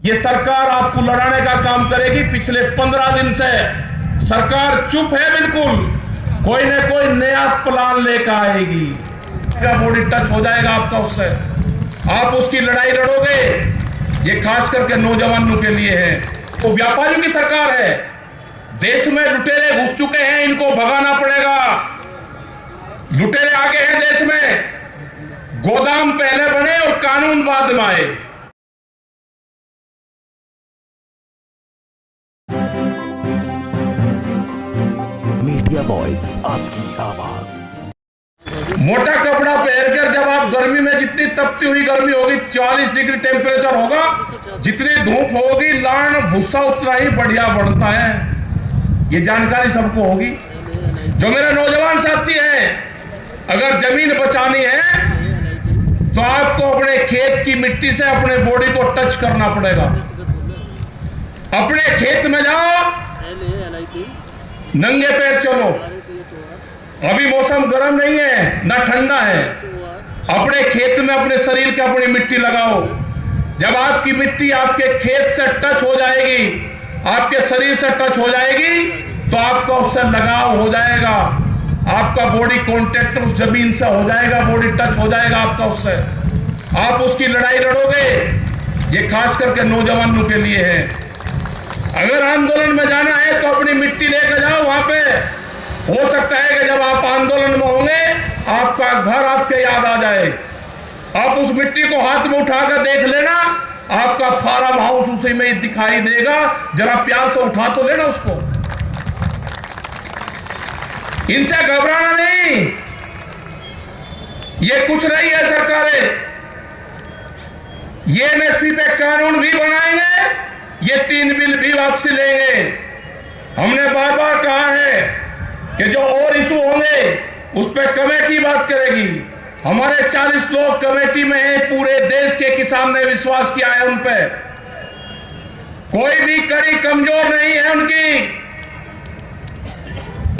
ये सरकार आपको लड़ाने का काम करेगी। पिछले 15 दिन से सरकार चुप है बिल्कुल। कोई न कोई नया प्लान लेकर आएगी, बॉडी टच हो जाएगा आपका, उससे आप उसकी लड़ाई लड़ोगे। ये खास करके नौजवानों के लिए है। तो व्यापारियों की सरकार है, देश में लुटेरे घुस चुके हैं, इनको भगाना पड़ेगा। लुटेरे आगे हैं देश में, गोदाम पहले बने और कानून बाद में आए। मीडिया वॉइस, आपकी आवाज। मोटा कपड़ा पहनकर जब आप गर्मी में, जितनी तपती हुई गर्मी होगी, 40 डिग्री टेम्परेचर होगा, जितनी धूप होगी, लान भूसा उतना ही बढ़िया बढ़ता है। ये जानकारी सबको होगी। जो मेरे नौजवान साथी हैं, अगर जमीन बचानी है तो आपको अपने खेत की मिट्टी से अपने बॉडी को टच करना पड़ेगा। अपने खेत में जाओ, नंगे पैर चलो। अभी मौसम गर्म नहीं है ना ठंडा है। अपने खेत में अपने शरीर के अपनी मिट्टी लगाओ। जब आपकी मिट्टी आपके खेत से टच हो जाएगी, आपके शरीर से टच हो जाएगी, तो आपका उससे लगाव हो जाएगा। आपका बॉडी कांटेक्ट उस जमीन से हो जाएगा, बॉडी टच हो जाएगा आपका उससे। आप उसकी लड़ाई लड़ोगे। ये खास करके नौजवानों के लिए है। अगर आंदोलन में जाना है तो अपनी मिट्टी लेकर जाओ वहां पे। हो सकता है कि जब आप आंदोलन में होंगे, आपका घर आपके याद आ जाए। आप उस मिट्टी को हाथ में उठाकर देख लेना, आपका फार्म हाउस उसी में ही दिखाई देगा। जरा प्यार से उठा तो लेना उसको। इनसे घबराना नहीं। ये कुछ नहीं है सरकारें। ये एमएसपी पे कानून भी बनाएंगे, ये 3 बिल भी वापसी लेंगे। हमने बार बार कहा है कि जो और इशू होंगे उस पर कमेटी बात करेगी। हमारे 40 लोग कमेटी में हैं। पूरे देश के किसान ने विश्वास किया है उन पे। कोई भी कड़ी कमजोर नहीं है उनकी।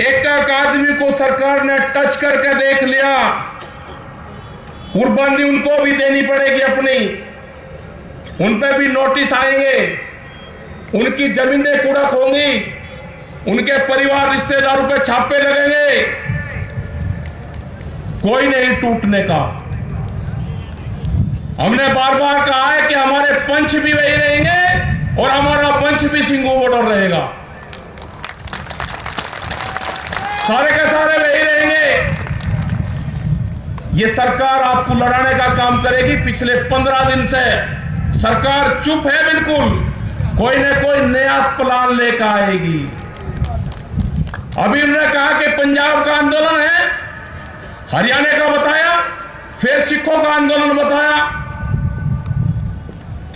एक आदमी को सरकार ने टच करके देख लिया, कुर्बानी उनको भी देनी पड़ेगी अपनी। उन पे भी नोटिस आएंगे, उनकी जमीनें कुड़क होंगी, उनके परिवार रिश्तेदारों पे छापे लगेंगे। कोई नहीं टूटने का। हमने बार बार कहा है कि हमारे पंच भी वही रहेंगे और हमारा पंच भी सिंगू बॉर्डर रहेगा। सारे के सारे वही रहेंगे। ये सरकार आपको लड़ाने का काम करेगी। पिछले 15 दिन से सरकार चुप है बिल्कुल। कोई न कोई नया प्लान लेकर आएगी। अभी उन्होंने कहा कि पंजाब का आंदोलन है, हरियाणा का बताया, फिर सिखों का आंदोलन बताया,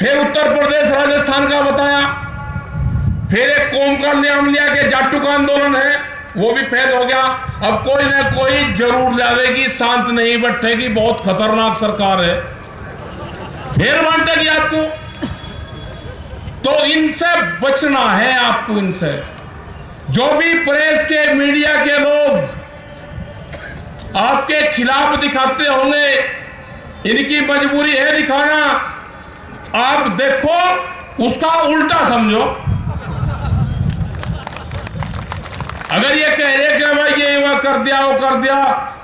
फिर उत्तर प्रदेश राजस्थान का बताया, फिर एक कौम कल्याण लिया के जाटू का आंदोलन है, वो भी फेल हो गया। अब कोई ना कोई जरूर लावेगी, शांत नहीं बैठेगी। बहुत खतरनाक सरकार है, ढेर बांटेगी आपको। तो इनसे बचना है आपको। इनसे जो भी प्रेस के, मीडिया के लोग आपके खिलाफ दिखाते होंगे, इनकी मजबूरी है दिखाना। आप देखो, उसका उल्टा समझो। अगर ये कह रहे कि भाई ये वह कर दिया, वो कर दिया,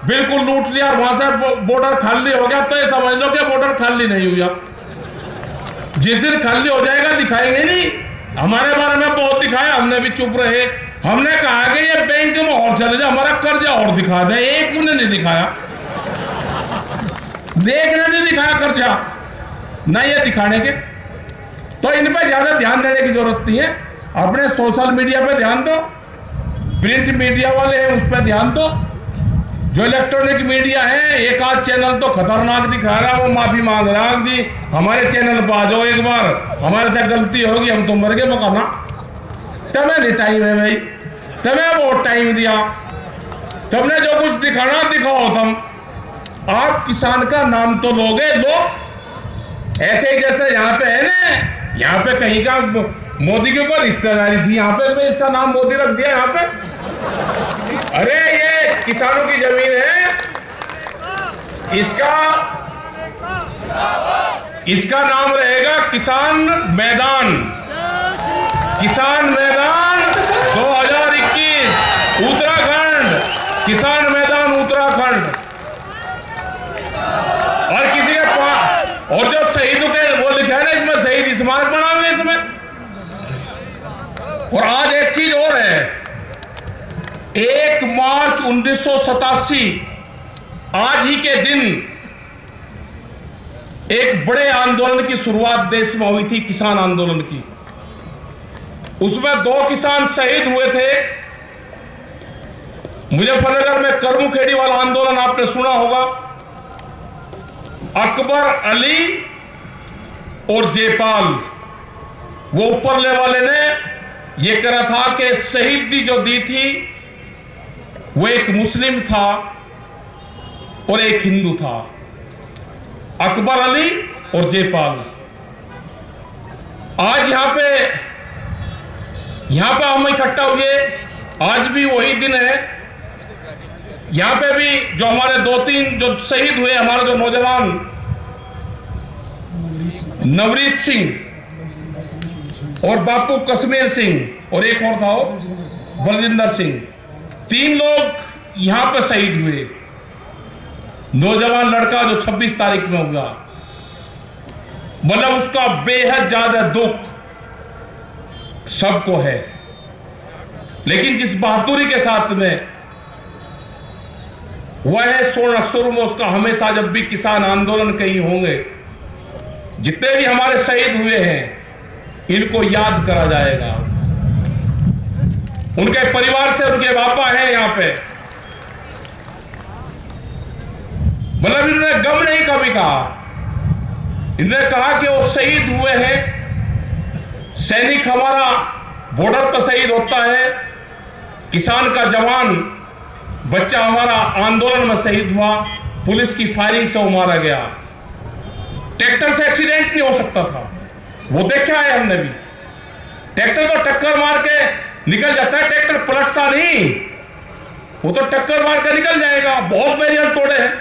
बिल्कुल लूट लिया, वहां से बॉर्डर खाली हो गया, तो ये समझ लो कि बॉर्डर खाली नहीं हुआ। जिस दिन खाली हो जाएगा दिखाएंगे नहीं। हमारे बारे में बहुत दिखाया, हमने भी चुप रहे। हमने कहा कि ये बैंक में और चले जाए, हमारा कर्जा और दिखा दे। एक ने नहीं दिखाया, देखने नहीं दिखाया कर्जा, ना ये दिखाने के। तो इन पर ज्यादा ध्यान देने की जरूरत नहीं है। अपने सोशल मीडिया पे ध्यान दो, प्रिंट मीडिया वाले हैं उस पर ध्यान दो। जो इलेक्ट्रॉनिक मीडिया है, एक आध चैनल तो खतरनाक दिखा रहा है, वो माफी मांग रहा है जी, हमारे चैनल पर आ जाओ एक बार, हमारे से गलती होगी, हम तो मर गए मकाना। तमें नहीं टाइम है भाई, तमें बहुत टाइम दिया, तुमने जो कुछ दिखाना दिखाओ। तुम आप किसान का नाम तो लोगे, लो। ऐसे जैसे यहाँ पे है ना, यहाँ पे कहीं का मोदी के ऊपर रिश्तेदारी थी, यहाँ पे इसका नाम मोदी रख दिया यहाँ पे। अरे ये किसानों की जमीन है, इसका नाम रहेगा किसान मैदान। किसान मैदान 2021 उत्तराखंड, किसान मैदान उत्तराखंड। और किसी के और जो शहीदों के वो लिखा है ना इसमें, शहीद स्मारक बना हुआ है इसमें। और आज एक चीज और है, 1 मार्च 1987 आज ही के दिन एक बड़े आंदोलन की शुरुआत देश में हुई थी, किसान आंदोलन की। उसमें 2 किसान शहीद हुए थे। मुजफ्फरनगर में करमुखेड़ी वाला आंदोलन आपने सुना होगा। अकबर अली और जयपाल, वो ऊपरले वाले ने यह करा था कि शहीदी जो दी थी वो एक मुस्लिम था और एक हिंदू था, अकबर अली और जयपाल। आज यहां पे हम इकट्ठा हुए, आज भी वही दिन है। यहां पे भी जो हमारे 2-3 जो शहीद हुए, हमारे जो नौजवान नवरीत सिंह और बापू कश्मीर सिंह और एक और था बलजिंदर सिंह, 3 लोग यहां पे शहीद हुए। नौजवान लड़का जो 26 तारीख में हुआ, मतलब उसका बेहद ज्यादा दुख सबको है। लेकिन जिस बहादुरी के साथ में वह है, स्वर्ण अक्षरों में उसका हमेशा जब भी किसान आंदोलन कहीं होंगे, जितने भी हमारे शहीद हुए हैं इनको याद करा जाएगा। उनके परिवार से उनके पापा हैं यहां पे, मतलब इन्होंने गम नहीं कभी कहा। इन्होंने कहा कि वो शहीद हुए हैं, सैनिक हमारा बॉर्डर पर शहीद होता है, किसान का जवान बच्चा हमारा आंदोलन में शहीद हुआ, पुलिस की फायरिंग से वो मारा गया। ट्रैक्टर से एक्सीडेंट नहीं हो सकता था, वो देखा है हमने भी। ट्रैक्टर तो टक्कर मार के निकल जाता है, ट्रैक्टर पलटता नहीं, वो तो टक्कर मार के निकल जाएगा। बहुत बैरियर तोड़े हैं,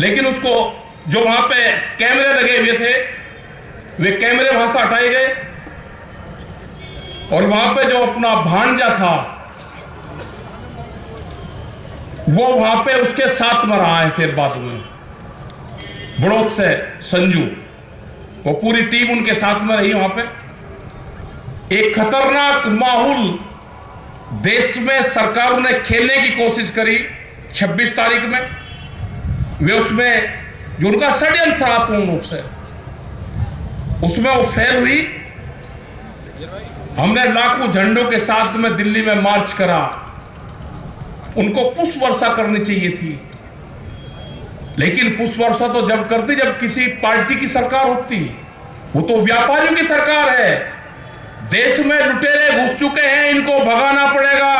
लेकिन उसको जो वहां पे कैमरे लगे हुए थे, वे कैमरे वहां से हटाए गए और वहां पे जो अपना भांजा था वो वहां पे उसके साथ में रहा है। फिर बाद में बड़ौद से संजू, वो पूरी टीम उनके साथ में रही वहां पे। एक खतरनाक माहौल देश में सरकार ने खेलने की कोशिश करी 26 तारीख में। वे उसमें जो उनका षड्यंत्र था पूर्ण रूप से, उसमें वो फेल हुई। हमने लाखों झंडों के साथ में दिल्ली में मार्च करा। उनको पुष्प वर्षा करनी चाहिए थी, लेकिन पुष्प वर्षा तो जब करती जब किसी पार्टी की सरकार होती। वो तो व्यापारियों की सरकार है। देश में लुटेरे घुस चुके हैं, इनको भगाना पड़ेगा।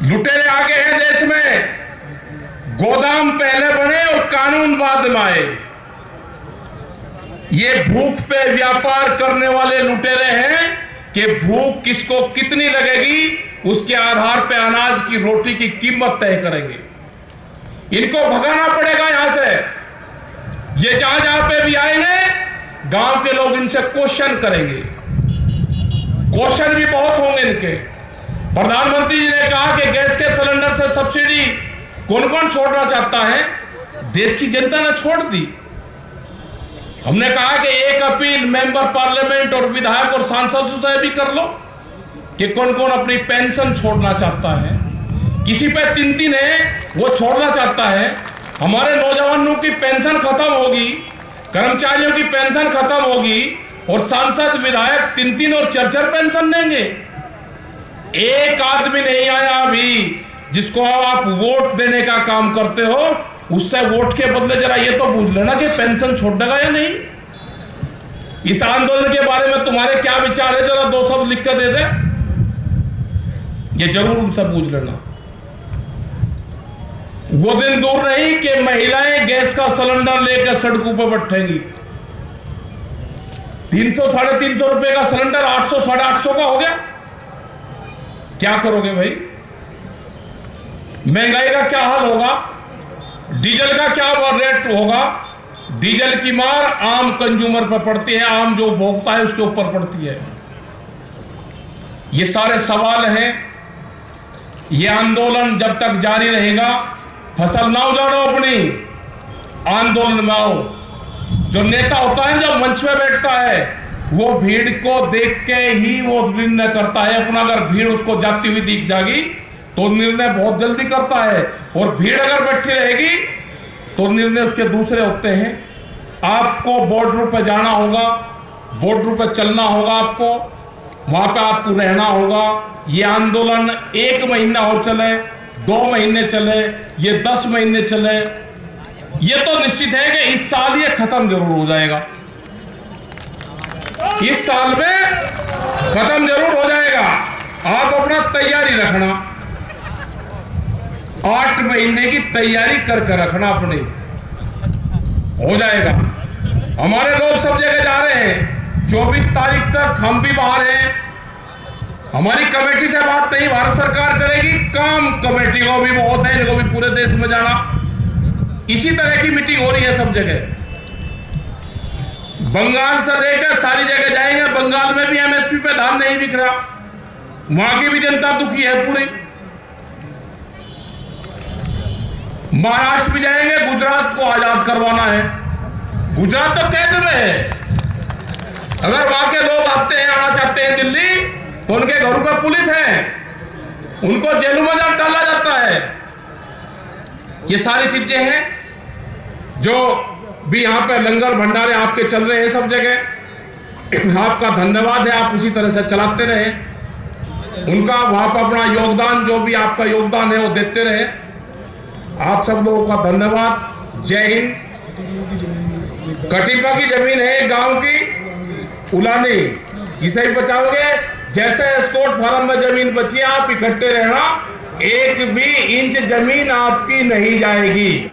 लुटेरे आगे हैं देश में, गोदाम पहले बने और कानून बाद में आए। ये भूख पे व्यापार करने वाले लुटेरे हैं कि भूख किसको कितनी लगेगी उसके आधार पे अनाज की रोटी की कीमत तय करेंगे। इनको भगाना पड़ेगा यहां से। ये जहां जहां पे भी आएंगे, गांव के लोग इनसे क्वेश्चन करेंगे। क्वेश्चन भी बहुत होंगे इनके। प्रधानमंत्री जी ने कहा कि गैस के सिलेंडर से सब्सिडी कौन कौन छोड़ना चाहता है, देश की जनता ने छोड़ दी। हमने कहा कि एक अपील मेंबर पार्लियामेंट और विधायक और सांसद से भी कर लो कि कौन कौन अपनी पेंशन छोड़ना चाहता है। किसी पे 3-3 है, वो छोड़ना चाहता है। हमारे नौजवानों की पेंशन खत्म होगी, कर्मचारियों की पेंशन खत्म होगी और सांसद विधायक 3-3 और 4-4 पेंशन देंगे। एक आदमी नहीं आया अभी जिसको आप वोट देने का काम करते हो, उससे वोट के बदले जरा ये तो पूछ लेना कि पेंशन छोड़ देगा या नहीं। इस आंदोलन के बारे में तुम्हारे क्या विचार है, जरा 2 शब्द लिख कर दे दे, ये जरूर उनसे पूछ लेना। वो दिन दूर नहीं कि महिलाएं गैस का सिलेंडर लेकर सड़कों पर बैठेंगी। 300-350 रुपए का सिलेंडर 800-850 का हो गया। क्या करोगे भाई? महंगाई का क्या हाल होगा? डीजल का क्या रेट होगा? डीजल की मार आम कंज्यूमर पर पड़ती है, आम जो भोगता है उसके ऊपर पड़ती है। ये सारे सवाल हैं। ये आंदोलन जब तक जारी रहेगा, फसल ना उजाड़ो अपनी, आंदोलन में आओ। जो नेता होता है जब मंच पे बैठता है वो भीड़ को देख के ही वो निर्णय करता है अपना। अगर भीड़ उसको जाती हुई दिख जाएगी तो निर्णय बहुत जल्दी करता है, और भीड़ अगर बैठी रहेगी तो निर्णय उसके दूसरे होते हैं। आपको बॉर्डर पर जाना होगा, बॉर्डर पर चलना होगा, आपको वहां पे आपको रहना होगा। ये आंदोलन 1 महीना और चले, 2 महीने चले, ये 10 महीने चले, ये तो निश्चित है कि इस साल ये खत्म जरूर हो जाएगा। इस साल में खत्म जरूर हो जाएगा। आप अपना तैयारी रखना, 8 महीने की तैयारी करके रखना अपनी, हो जाएगा। हमारे लोग सब जगह जा रहे हैं, 24 तारीख तक हम भी बाहर हैं। हमारी कमेटी से बात नहीं भारत सरकार करेगी, काम कमेटी को भी बहुत है, इनको भी पूरे देश में जाना। इसी तरह की मीटिंग हो रही है सब जगह। बंगाल से लेकर सारी जगह जाएंगे। बंगाल में भी एमएसपी पे धान नहीं बिक रहा, वहां की भी जनता दुखी है पूरी। महाराष्ट्र भी जाएंगे, गुजरात को आजाद करवाना है। गुजरात तो कैद में है। अगर वहां के लोग आते हैं, आना चाहते हैं दिल्ली, तो उनके घरों पर पुलिस है, उनको जेलों में डाला जाता है। ये सारी चीजें हैं जो भी यहाँ पे लंगर भंडारे आपके चल रहे हैं सब जगह। आपका धन्यवाद है, आप उसी तरह से चलाते रहे। उनका वहां पर अपना योगदान, जो भी आपका योगदान है वो देते रहे। आप सब लोगों का धन्यवाद। जय हिंद। कटिपा की जमीन है गांव की उलानी, इसे ही बचाओगे। जैसे एस्कॉर्ट फार्म में जमीन बची है, आप इकट्ठे रहना, 1 भी इंच जमीन आपकी नहीं जाएगी।